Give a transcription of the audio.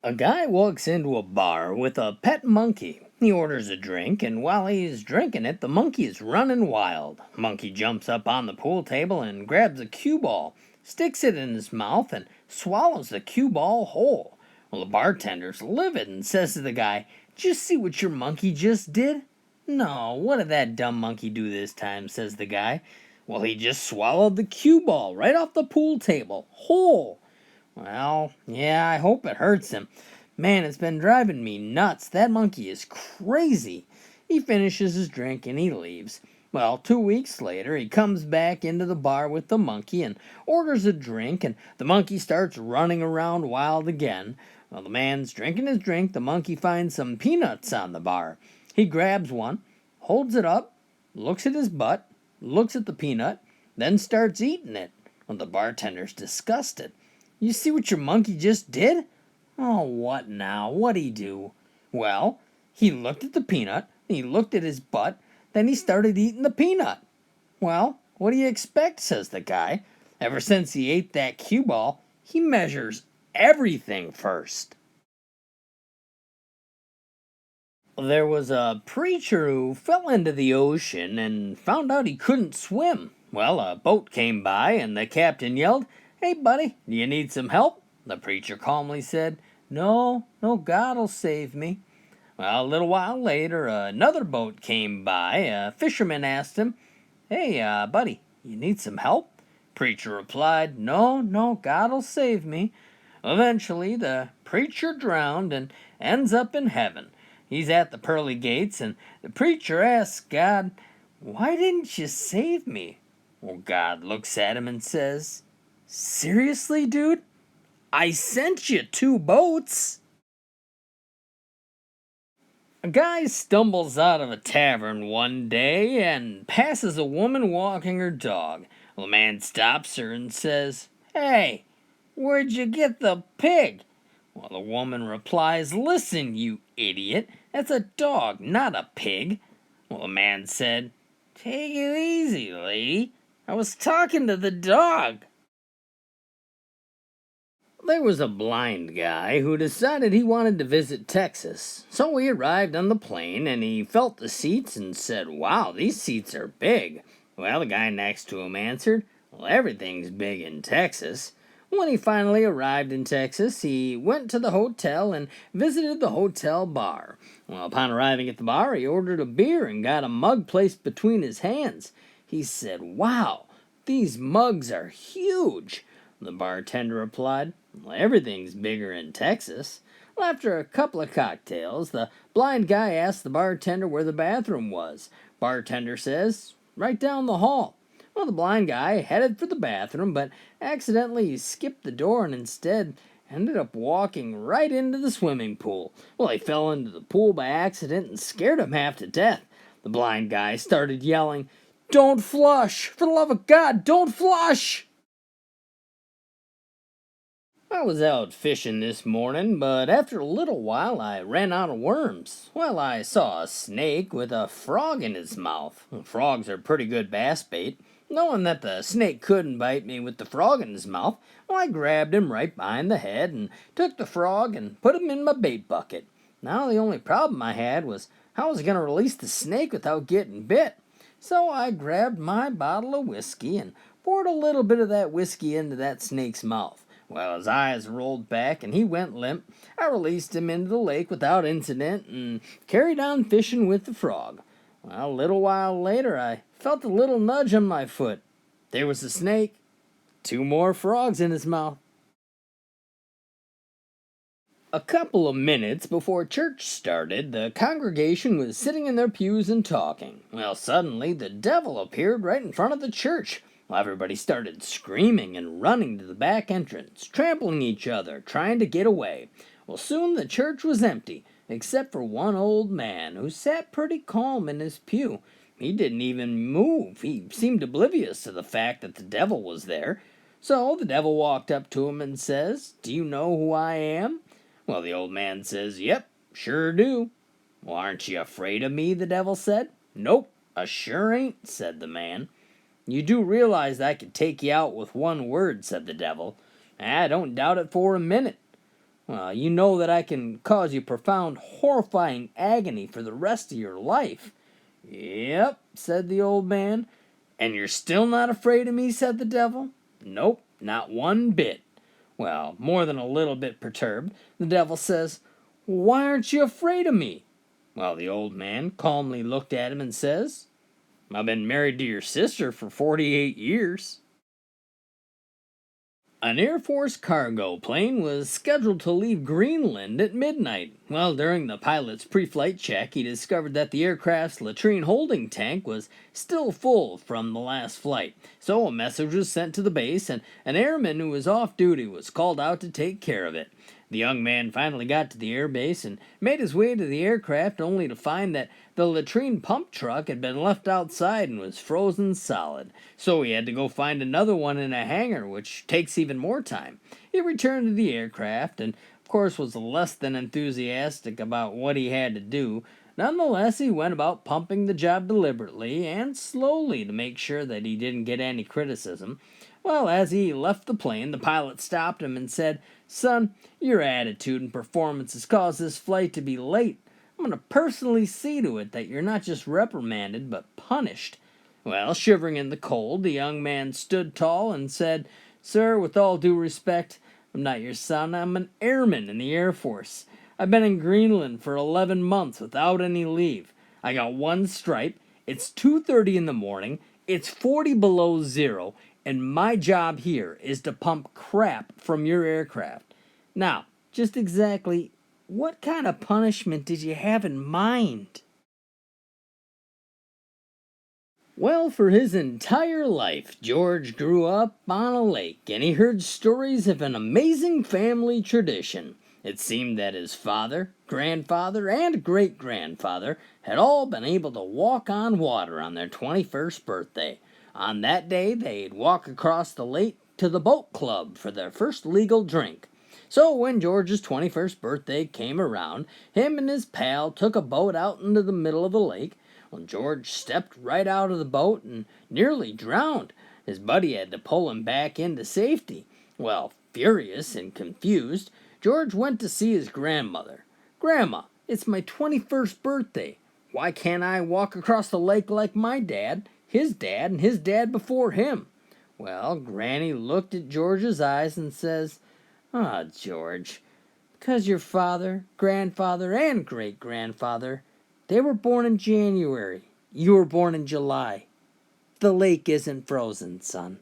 A guy walks into a bar with a pet monkey. He orders a drink, and while he's drinking it, the monkey is running wild. Monkey jumps up on the pool table and grabs a cue ball, sticks it in his mouth, and swallows the cue ball whole. Well, the bartender's livid and says to the guy, "Did you see what your monkey just did?" "No, what did that dumb monkey do this time?" says the guy. "Well, he just swallowed the cue ball right off the pool table, whole." "Well, yeah, I hope it hurts him. Man, it's been driving me nuts. That monkey is crazy." He finishes his drink and he leaves. Well, 2 weeks later, he comes back into the bar with the monkey and orders a drink, and the monkey starts running around wild again. While the man's drinking his drink, the monkey finds some peanuts on the bar. He grabs one, holds it up, looks at his butt, looks at the peanut, then starts eating it. Well, the bartender's disgusted. "You see what your monkey just did?" "Oh, what now? What'd he do?" "Well, he looked at the peanut, he looked at his butt, then he started eating the peanut." "Well, what do you expect?" says the guy. "Ever since he ate that cue ball, he measures everything first." There was a preacher who fell into the ocean and found out he couldn't swim. Well, a boat came by and the captain yelled, "Hey, buddy, do you need some help?" The preacher calmly said, "No, no, God'll save me." Well, a little while later, another boat came by. A fisherman asked him, "Hey, buddy, you need some help?" Preacher replied, "No, no, God'll save me." Eventually, the preacher drowned and ends up in heaven. He's at the pearly gates, and the preacher asks God, "Why didn't you save me?" Well, God looks at him and says, "Seriously, dude? I sent you two boats." A guy stumbles out of a tavern one day and passes a woman walking her dog. The man stops her and says, "Hey, where'd you get the pig?" Well, the woman replies, "Listen, you idiot, that's a dog, not a pig." Well, the man said, "Take it easy, lady. I was talking to the dog." There was a blind guy who decided he wanted to visit Texas. So he arrived on the plane and he felt the seats and said, "Wow, these seats are big." Well, the guy next to him answered, "Well, everything's big in Texas." When he finally arrived in Texas, he went to the hotel and visited the hotel bar. Well, upon arriving at the bar, he ordered a beer and got a mug placed between his hands. He said, "Wow, these mugs are huge." The bartender replied, "Well, everything's bigger in Texas." Well, after a couple of cocktails, the blind guy asked the bartender where the bathroom was. Bartender says, "Right down the hall." Well, the blind guy headed for the bathroom, but accidentally he skipped the door and instead ended up walking right into the swimming pool. Well, he fell into the pool by accident and scared him half to death. The blind guy started yelling, "Don't flush! For the love of God, don't flush!" I was out fishing this morning, but after a little while I ran out of worms. Well, I saw a snake with a frog in his mouth. Frogs are pretty good bass bait. Knowing that the snake couldn't bite me with the frog in his mouth, well, I grabbed him right behind the head and took the frog and put him in my bait bucket. Now the only problem I had was how I was going to release the snake without getting bit. So I grabbed my bottle of whiskey and poured a little bit of that whiskey into that snake's mouth. Well, his eyes rolled back and he went limp. I released him into the lake without incident and carried on fishing with the frog. Well, a little while later, I felt a little nudge on my foot. There was the snake, two more frogs in his mouth. A couple of minutes before church started, the congregation was sitting in their pews and talking. Well, suddenly the devil appeared right in front of the church. Well, everybody started screaming and running to the back entrance, trampling each other, trying to get away. Well, soon the church was empty, except for one old man who sat pretty calm in his pew. He didn't even move. He seemed oblivious to the fact that the devil was there. So the devil walked up to him and says, "Do you know who I am?" Well, the old man says, "Yep, sure do." "Well, aren't you afraid of me?" the devil said. "Nope, I sure ain't," said the man. "You do realize I could take you out with one word," said the devil. "I don't doubt it for a minute." Well, you know that I can cause you profound, horrifying agony for the rest of your life." "Yep," said the old man. "And you're still not afraid of me?" said the devil. "Nope, not one bit." Well, more than a little bit perturbed, the devil says, "Why aren't you afraid of me?" Well, the old man calmly looked at him and says, "I've been married to your sister for 48 years. An Air Force cargo plane was scheduled to leave Greenland at midnight. Well, during the pilot's pre-flight check, he discovered that the aircraft's latrine holding tank was still full from the last flight. So a message was sent to the base, and an airman who was off duty was called out to take care of it. The young man finally got to the airbase and made his way to the aircraft, only to find that the latrine pump truck had been left outside and was frozen solid. So he had to go find another one in a hangar, which takes even more time. He returned to the aircraft and, of course, was less than enthusiastic about what he had to do. Nonetheless, he went about pumping the job deliberately and slowly to make sure that he didn't get any criticism. Well, as he left the plane, the pilot stopped him and said, "Son, your attitude and performance has caused this flight to be late. I'm going to personally see to it that you're not just reprimanded, but punished." Well, shivering in the cold, the young man stood tall and said, "Sir, with all due respect, I'm not your son. I'm an airman in the Air Force. I've been in Greenland for 11 months without any leave. I got one stripe. It's 2:30 in the morning. It's 40 below zero. And my job here is to pump crap from your aircraft. Now, just exactly what kind of punishment did you have in mind?" Well, for his entire life, George grew up on a lake, and he heard stories of an amazing family tradition. It seemed that his father, grandfather, and great grandfather had all been able to walk on water on their 21st birthday. On that day, they'd walk across the lake to the boat club for their first legal drink. So when George's 21st birthday came around, him and his pal took a boat out into the middle of the lake. Well, George stepped right out of the boat and nearly drowned. His buddy had to pull him back into safety. Well, furious and confused, George went to see his grandmother. "Grandma, it's my 21st birthday. Why can't I walk across the lake like my dad, and his dad before him?" Well, Granny looked at George's eyes and says, "Ah, George, because your father, grandfather, and great-grandfather, they were born in January. You were born in July. The lake isn't frozen, son."